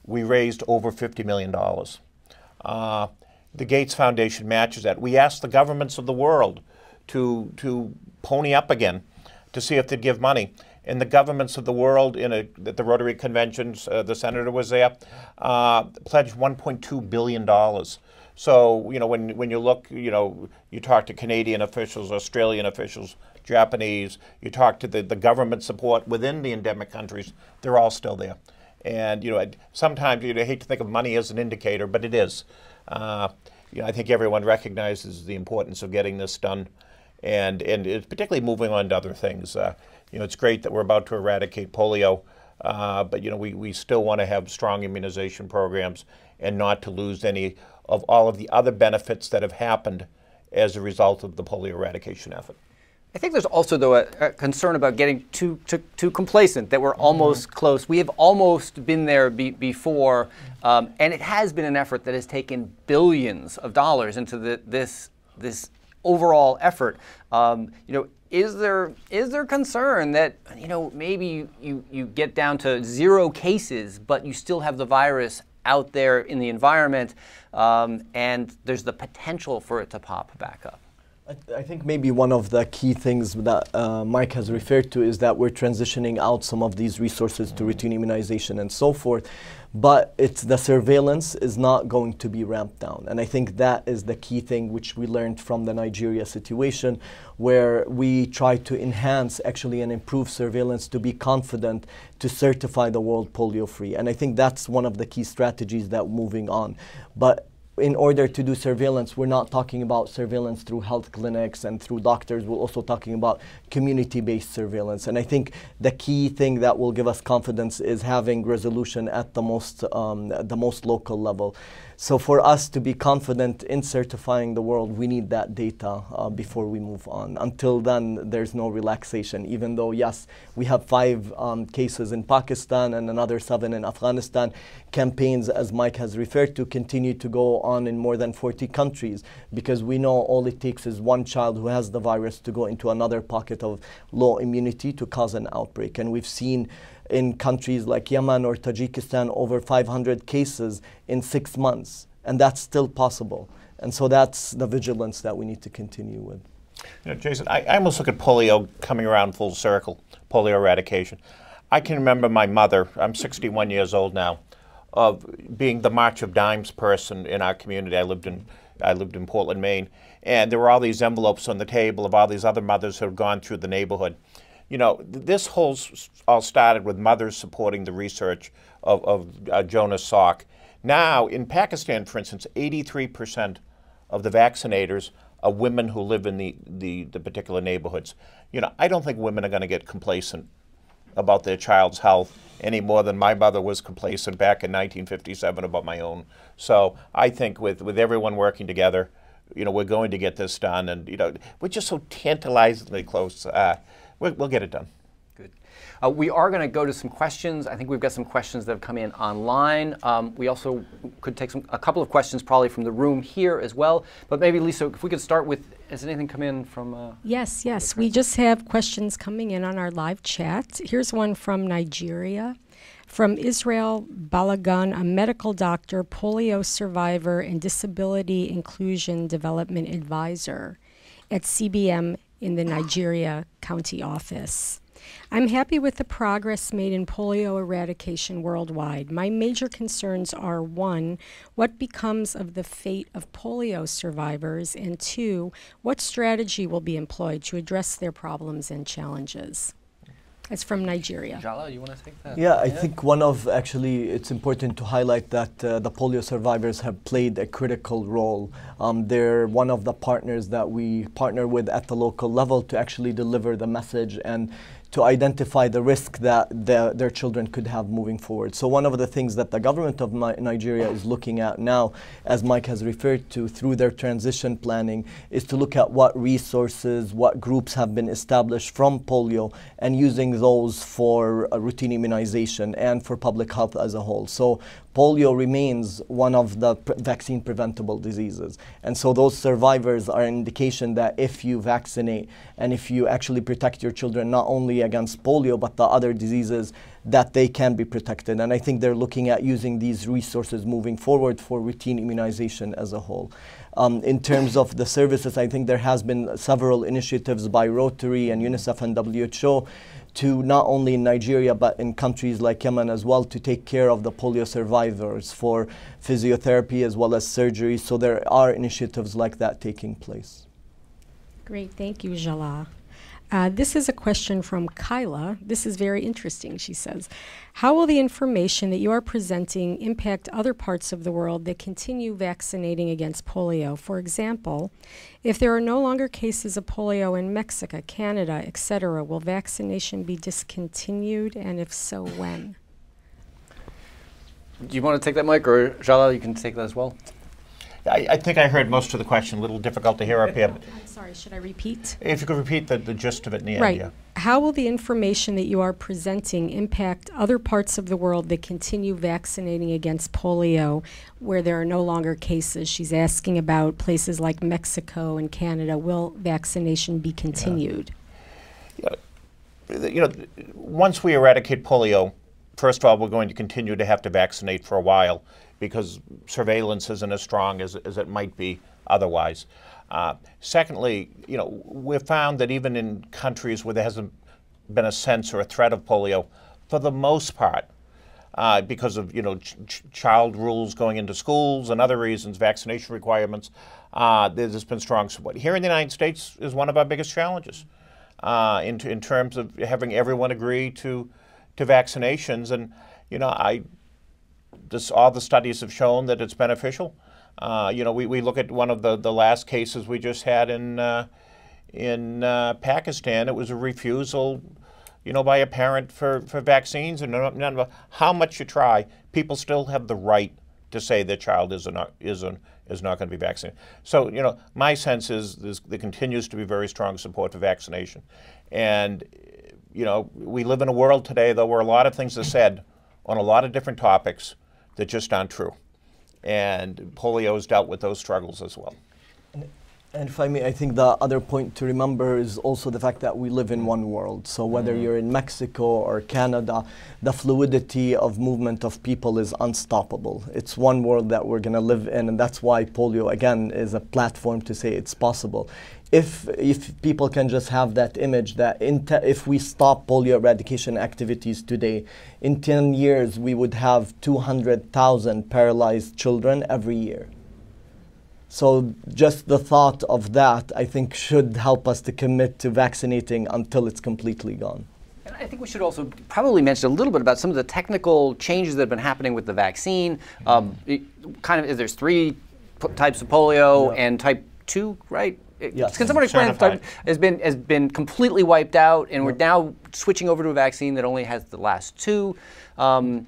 we raised over $50 million. The Gates Foundation matches that. We asked the governments of the world to pony up again to see if they'd give money. And the governments of the world, at the Rotary conventions, the senator was there, pledged $1.2 billion. So, when you look, you talk to Canadian officials, Australian officials, Japanese, you talk to the government support within the endemic countries, they're all still there. And, sometimes I hate to think of money as an indicator, but it is. I think everyone recognizes the importance of getting this done. and it's particularly moving on to other things. You know, it's great that we're about to eradicate polio, but you know, we still want to have strong immunization programs and not to lose any of all of the other benefits that have happened as a result of the polio eradication effort. I think there's also, though, a concern about getting too complacent, that we're almost close. We have almost been there before, and it has been an effort that has taken billions of dollars into this overall effort. You know, is there concern that, you know, maybe you get down to 0 cases, but you still have the virus out there in the environment, and there's the potential for it to pop back up? I think maybe one of the key things that Mike has referred to is that we're transitioning out some of these resources to routine immunization and so forth, but it's the surveillance is not going to be ramped down. And I think that is the key thing which we learned from the Nigeria situation, where we try to enhance actually and improve surveillance to be confident to certify the world polio free. And I think that's one of the key strategies that moving on. But in order to do surveillance, we're not talking about surveillance through health clinics and through doctors. We're also talking about community-based surveillance. And I think the key thing that will give us confidence is having resolution at the most local level. So for us to be confident in certifying the world, we need that data before we move on. Until then, there's no relaxation, even though, yes, we have 5 cases in Pakistan and another 7 in Afghanistan. Campaigns, as Mike has referred to, continue to go on in more than 40 countries, because we know all it takes is one child who has the virus to go into another pocket of low immunity to cause an outbreak. And we've seen in countries like Yemen or Tajikistan over 500 cases in 6 months, and that's still possible. And so that's the vigilance that we need to continue with. You know, Jason, I almost look at polio coming around full circle, polio eradication. I can remember my mother, I'm 61 years old now, of being the March of Dimes person in our community. I lived in Portland, Maine, and there were all these envelopes on the table of all these other mothers who had gone through the neighborhood. You know, this all started with mothers supporting the research of Jonas Salk. Now, in Pakistan, for instance, 83% of the vaccinators are women who live in the particular neighborhoods. You know, I don't think women are going to get complacent about their child's health any more than my mother was complacent back in 1957 about my own. So I think with everyone working together, you know, we're going to get this done, and you know, we're just so tantalizingly close. We'll get it done. Good. We are going to go to some questions. I think we've got some questions that have come in online. We also could take a couple of questions probably from the room here as well. But maybe, Lisa, if we could start with, has anything come in from? Yes. We just have questions coming in on our live chat. Here's one from Nigeria. From Israel Balagan, a medical doctor, polio survivor, and disability inclusion development advisor at CBM in the Nigeria County Office. I'm happy with the progress made in polio eradication worldwide. My major concerns are, 1, what becomes of the fate of polio survivors, and 2, what strategy will be employed to address their problems and challenges? It's from Nigeria. Jala, you want to take that? Yeah, I think it's important to highlight that the polio survivors have played a critical role. They're one of the partners that we partner with at the local level to actually deliver the message and to identify the risk that their children could have moving forward. So one of the things that the government of Nigeria is looking at now, as Mike has referred to, through their transition planning, is to look at what resources, what groups have been established from polio, and using those for routine immunization and for public health as a whole. So polio remains one of the vaccine preventable diseases. And so those survivors are an indication that if you vaccinate and if you actually protect your children not only against polio but the other diseases, that they can be protected. And I think they're looking at using these resources moving forward for routine immunization as a whole. In terms of the services, I think there has been several initiatives by Rotary and UNICEF and WHO to not only in Nigeria but in countries like Yemen as well to take care of the polio survivors for physiotherapy as well as surgery. So there are initiatives like that taking place. Great, thank you, Jala. This is a question from Kyla. This is very interesting, she says. How will the information that you are presenting impact other parts of the world that continue vaccinating against polio? For example, if there are no longer cases of polio in Mexico, Canada, etc., will vaccination be discontinued, and if so, when? Do you want to take that, Mike, or Jala, you can take that as well? I think I heard most of the question. A little difficult to hear up here. I'm sorry, should I repeat? If you could repeat the gist of it in the end. Right. Yeah. How will the information that you are presenting impact other parts of the world that continue vaccinating against polio where there are no longer cases? She's asking about places like Mexico and Canada. Will vaccination be continued? You know, once we eradicate polio, first of all, we're going to continue to have to vaccinate for a while, because surveillance isn't as strong as it might be otherwise. Secondly, you know, we've found that even in countries where there hasn't been a sense or a threat of polio, for the most part, because of, you know, child rules going into schools and other reasons, vaccination requirements, there's been strong support. Here in the United States is one of our biggest challenges in terms of having everyone agree to vaccinations, and you know, all the studies have shown that it's beneficial. You know, we look at one of the last cases we just had in Pakistan. It was a refusal, you know, by a parent for vaccines, and no matter how much you try, people still have the right to say their child is not going to be vaccinated. So, you know, my sense is there continues to be very strong support for vaccination, and you know, we live in a world today, though, where a lot of things are said on a lot of different topics that just aren't true. And polio has dealt with those struggles as well. And if I may, I think the other point to remember is also the fact that we live in one world. So whether you're in Mexico or Canada, the fluidity of movement of people is unstoppable. It's one world that we're going to live in, and that's why polio, again, is a platform to say it's possible. If people can just have that image that if we stop polio eradication activities today, in 10 years we would have 200,000 paralyzed children every year. So just the thought of that, I think, should help us to commit to vaccinating until it's completely gone. And I think we should also probably mention a little bit about some of the technical changes that have been happening with the vaccine. There's three types of polio and type 2, right? Yes. Can someone explain if type has been completely wiped out, and we're now switching over to a vaccine that only has the last two? Who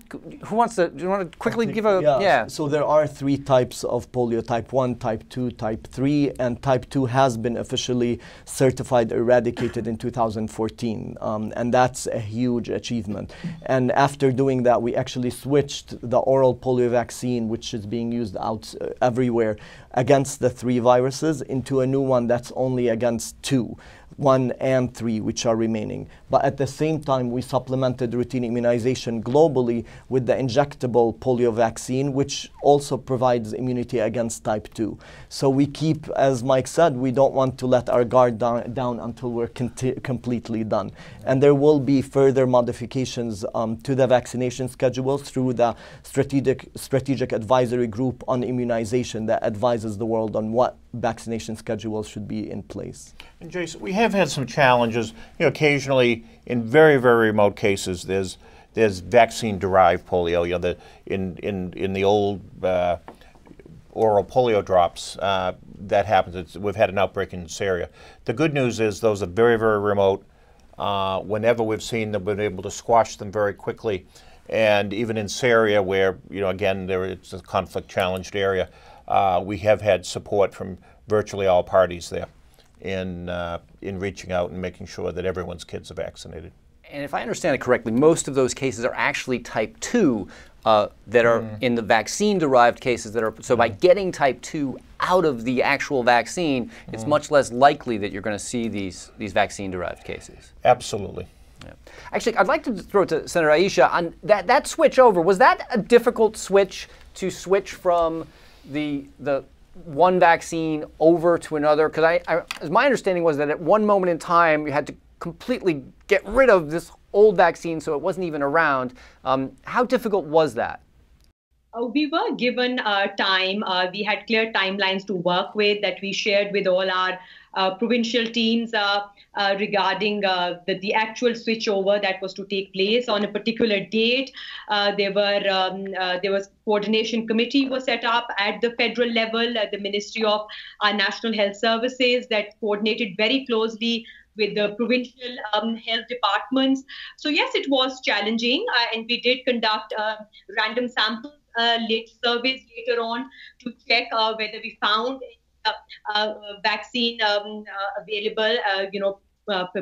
wants to? Do you want to quickly give a? Yeah. So there are three types of polio: type 1, type 2, type 3, and type 2 has been officially certified eradicated in 2014, and that's a huge achievement. And after doing that, we actually switched the oral polio vaccine, which is being used out everywhere, against the 3 viruses, into a new one that's only against 2. 1 and 3, which are remaining. But at the same time, we supplemented routine immunization globally with the injectable polio vaccine, which also provides immunity against type 2. So we keep, as Mike said, we don't want to let our guard down until we're completely done. And there will be further modifications to the vaccination schedules through the strategic advisory group on immunization that advises the world on what vaccination schedules should be in place. And Jason, we have had some challenges. You know, occasionally, in very, very remote cases, there's vaccine-derived polio. You know, in the old oral polio drops, that happens. We've had an outbreak in Syria. The good news is those are very, very remote. Whenever we've seen them, we've been able to squash them very quickly. And even in Syria, where, you know, again, it's a conflict-challenged area, we have had support from virtually all parties there in reaching out and making sure that everyone's kids are vaccinated. And if I understand it correctly, most of those cases are actually type 2 that are in the vaccine-derived cases that are, so by getting type 2 out of the actual vaccine, it's much less likely that you're going to see these vaccine-derived cases. Absolutely. Yeah. Actually, I'd like to throw it to Senator Aisha on that switch over. Was that a difficult switch to switch from the one vaccine over to another? Because as my understanding was that at one moment in time you had to completely get rid of this old vaccine so it wasn't even around. How difficult was that? We were given time. We had clear timelines to work with that we shared with all our provincial teams regarding the actual switchover that was to take place on a particular date. There was coordination committee was set up at the federal level, at the Ministry of National Health Services, that coordinated very closely with the provincial health departments. So yes, it was challenging, and we did conduct random samples late surveys later on to check whether we found vaccine available,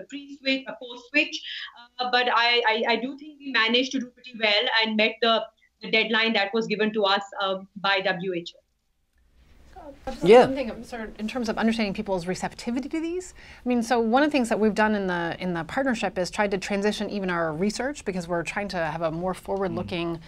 pre-switch, post-switch. But I do think we managed to do pretty well and met the deadline that was given to us by WHO. Yeah. One thing, sort of, in terms of understanding people's receptivity to these. I mean, so one of the things that we've done in the partnership is tried to transition even our research, because we're trying to have a more forward-looking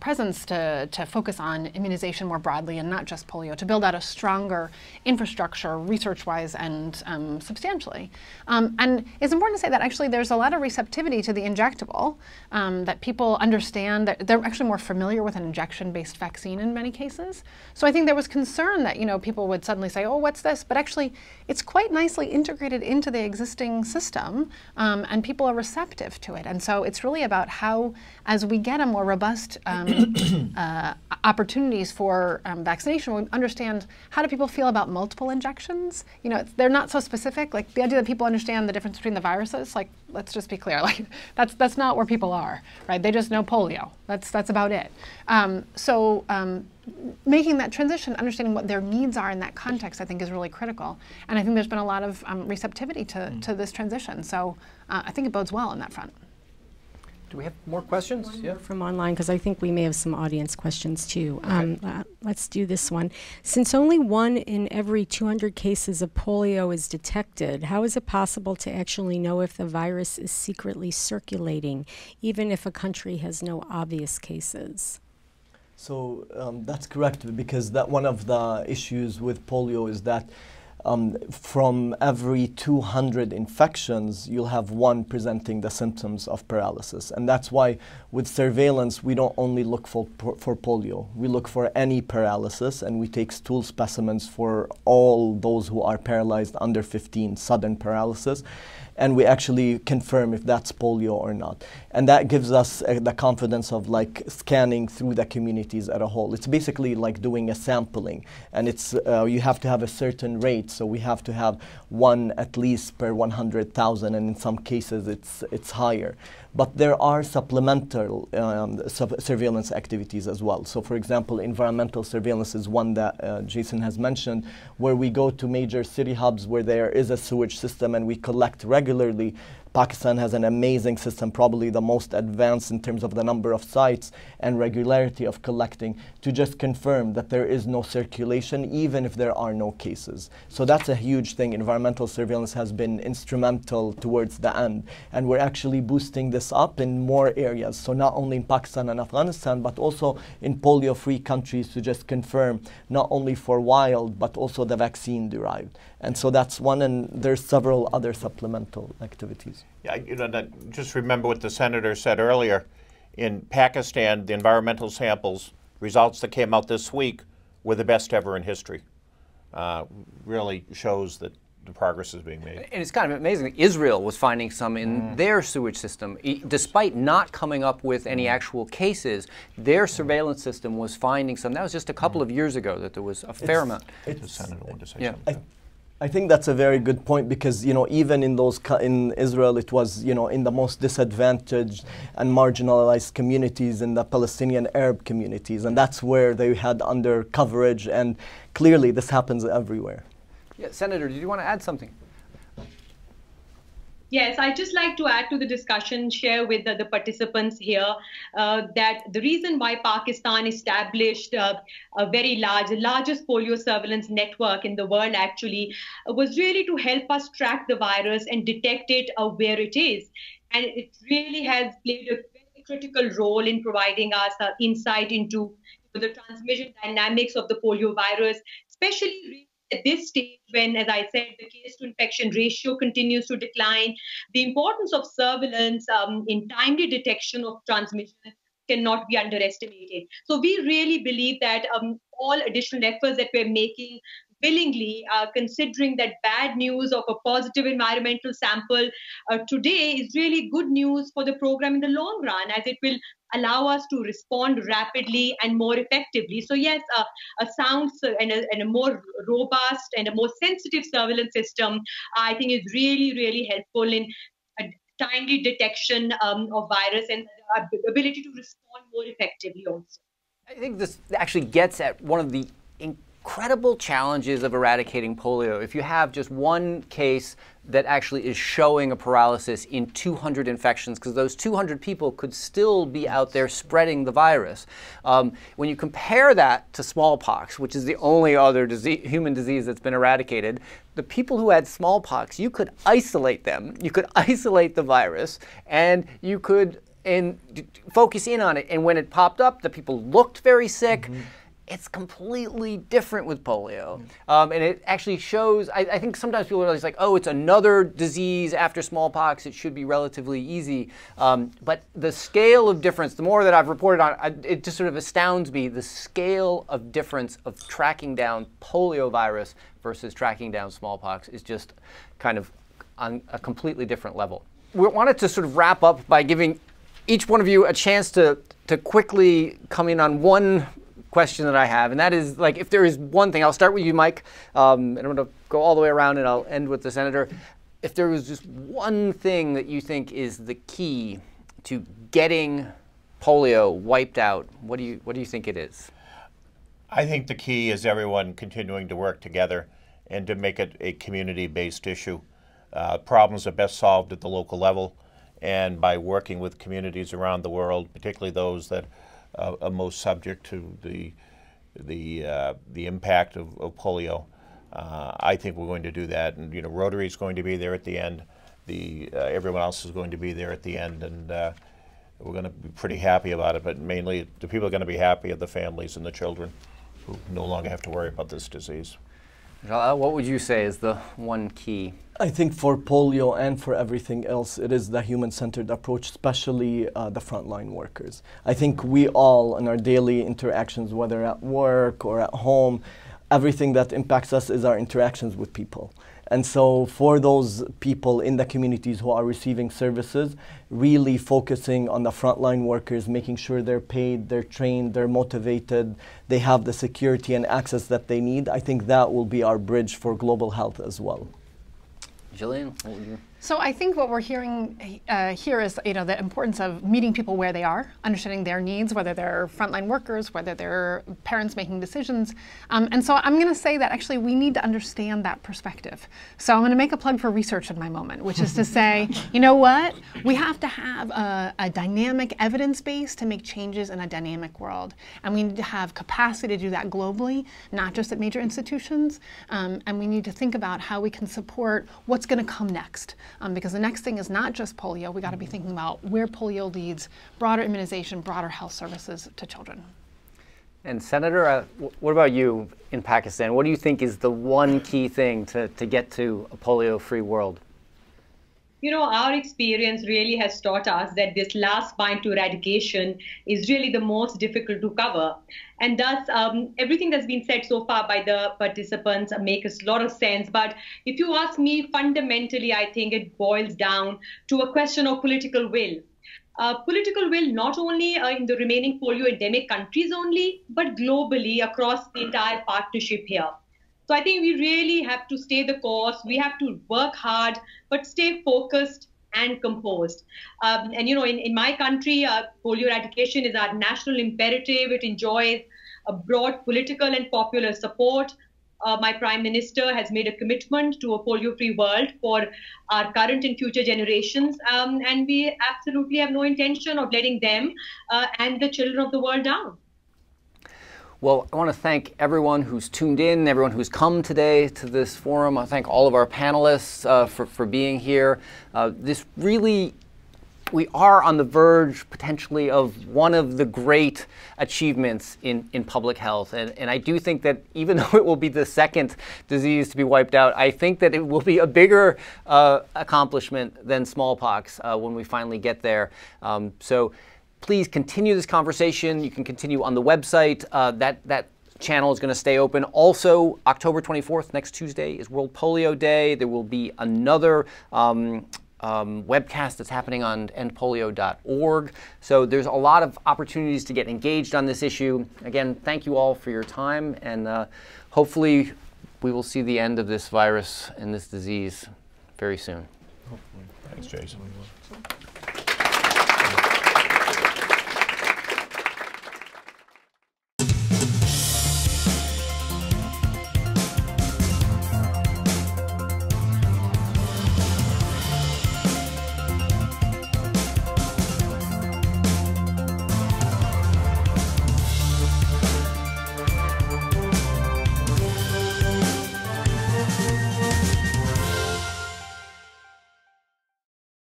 presence to focus on immunization more broadly and not just polio, to build out a stronger infrastructure research-wise and substantially. And it's important to say that actually there's a lot of receptivity to the injectable, that people understand that they're actually more familiar with an injection-based vaccine in many cases. So I think there was concern that, people would suddenly say, oh, what's this? But actually, it's quite nicely integrated into the existing system, and people are receptive to it. And so it's really about how, as we get a more robust opportunities for vaccination, we understand how do people feel about multiple injections. They're not so specific. Like the idea that people understand the difference between the viruses, like, let's just be clear, like that's not where people are, right? They just know polio. That's about it. Making that transition, understanding what their needs are in that context, I think is really critical. And I think there's been a lot of receptivity to this transition. So I think it bodes well on that front. Do we have more questions? Yeah. From online, because I think we may have some audience questions too. Okay. Let's do this one. Since only 1 in every 200 cases of polio is detected, how is it possible to actually know if the virus is secretly circulating, even if a country has no obvious cases? So that's correct, because that one of the issues with polio is that from every 200 infections, you'll have 1 presenting the symptoms of paralysis. And that's why with surveillance, we don't only look for polio. We look for any paralysis, and we take stool specimens for all those who are paralyzed under 15, sudden paralysis. And we actually confirm if that's polio or not. And that gives us the confidence of like scanning through the communities as a whole. It's basically like doing a sampling, and it's you have to have a certain rate. So we have to have 1 at least per 100,000, and in some cases it's higher. But there are supplemental surveillance activities as well. So for example, environmental surveillance is one that Jason has mentioned, where we go to major city hubs where there is a sewage system and we collect regularly. Pakistan has an amazing system, probably the most advanced in terms of the number of sites and regularity of collecting, to just confirm that there is no circulation, even if there are no cases. So that's a huge thing. Environmental surveillance has been instrumental towards the end. And we're actually boosting this up in more areas. So not only in Pakistan and Afghanistan, but also in polio-free countries, to just confirm not only for wild, but also the vaccine derived. And so that's one, and there's several other supplemental activities. Yeah, just remember what the senator said earlier. In Pakistan, the environmental samples results that came out this week were the best ever in history. Really shows that the progress is being made. And it's kind of amazing. Israel was finding some in their sewage system. Despite not coming up with any actual cases, their surveillance system was finding some. That was just a couple of years ago that there was a fair amount. The senator wanted to say something. I think that's a very good point, because even in in Israel, it was in the most disadvantaged and marginalized communities, in the Palestinian Arab communities, and that's where they had under coverage, and clearly this happens everywhere. Yeah, Senator, did you want to add something? Yes, I'd just like to add to the discussion, share with the participants here that the reason why Pakistan established a very large, the largest polio surveillance network in the world actually, was really to help us track the virus and detect it where it is. And it really has played a very critical role in providing us insight into the transmission dynamics of the polio virus, especially at this stage when, as I said, the case to infection ratio continues to decline. The importance of surveillance in timely detection of transmission cannot be underestimated. So we really believe that all additional efforts that we're making willingly, considering that bad news of a positive environmental sample today is really good news for the program in the long run, as it will allow us to respond rapidly and more effectively. So yes, a sound and a more robust and a more sensitive surveillance system, I think, is really, really helpful in timely detection of virus and ability to respond more effectively also. I think this actually gets at one of the incredible challenges of eradicating polio. If you have just one case that actually is showing a paralysis in 200 infections, because those 200 people could still be out there spreading the virus. When you compare that to smallpox, which is the only other human disease that's been eradicated, the people who had smallpox, you could isolate them, you could isolate the virus, and you could focus in on it. And when it popped up, the people looked very sick. Mm-hmm. It's completely different with polio. And it actually shows, I think sometimes people are like, oh, it's another disease after smallpox, it should be relatively easy. But the scale of difference, the more that I've reported on, it just sort of astounds me, the scale of difference of tracking down poliovirus versus tracking down smallpox is just kind of on a completely different level. We wanted to sort of wrap up by giving each one of you a chance to quickly come in on one question that I have, and that is, like, if there is one thing, I'll start with you, Mike, and I'm going to go all the way around and I'll end with the Senator. If there was just one thing that you think is the key to getting polio wiped out, what do you think it is? I think the key is everyone continuing to work together and to make it a community-based issue. Problems are best solved at the local level, and by working with communities around the world, particularly those that are most subject to the impact of polio. I think we're going to do that, and Rotary is going to be there at the end. Everyone else is going to be there at the end, and we're going to be pretty happy about it. But mainly, the people are going to be happy are the families and the children who no longer have to worry about this disease. What would you say is the one key? I think for polio and for everything else, it is the human-centered approach, especially the frontline workers. I think we all, in our daily interactions, whether at work or at home, everything that impacts us is our interactions with people. And so for those people in the communities who are receiving services, really focusing on the frontline workers, making sure they're paid, they're trained, they're motivated, they have the security and access that they need, I think that will be our bridge for global health as well. Jillian, what would you? So I think what we're hearing here is, the importance of meeting people where they are, understanding their needs, whether they're frontline workers, whether they're parents making decisions. And so I'm going to say that actually we need to understand that perspective. So I'm going to make a plug for research in my moment, which is to say, you know what? We have to have a dynamic evidence base to make changes in a dynamic world. And we need to have capacity to do that globally, not just at major institutions. And we need to think about how we can support what's going to come next. Because the next thing is not just polio. We got to be thinking about where polio leads, broader immunization, broader health services to children. And Senator, what about you in Pakistan? What do you think is the one key thing to get to a polio-free world? Our experience really has taught us that this last mile to eradication is really the most difficult to cover. And thus, everything that's been said so far by the participants makes a lot of sense. But if you ask me, fundamentally, I think it boils down to a question of political will. Political will not only in the remaining polio endemic countries only, but globally across the entire partnership here. So I think we really have to stay the course. We have to work hard, but stay focused and composed. In my country, polio eradication is our national imperative. It enjoys a broad political and popular support. My Prime Minister has made a commitment to a polio-free world for our current and future generations. And we absolutely have no intention of letting them and the children of the world down. Well, I want to thank everyone who's tuned in, everyone who's come today to this forum. I thank all of our panelists for being here. We are on the verge, potentially, of one of the great achievements in public health. And I do think that even though it will be the second disease to be wiped out, I think that it will be a bigger accomplishment than smallpox when we finally get there. So please continue this conversation. You can continue on the website. That channel is going to stay open. Also, October 24th, next Tuesday, is World Polio Day. There will be another webcast that's happening on endpolio.org. So there's a lot of opportunities to get engaged on this issue. Again, thank you all for your time, and hopefully we will see the end of this virus and this disease very soon. Hopefully. Thanks, Jason.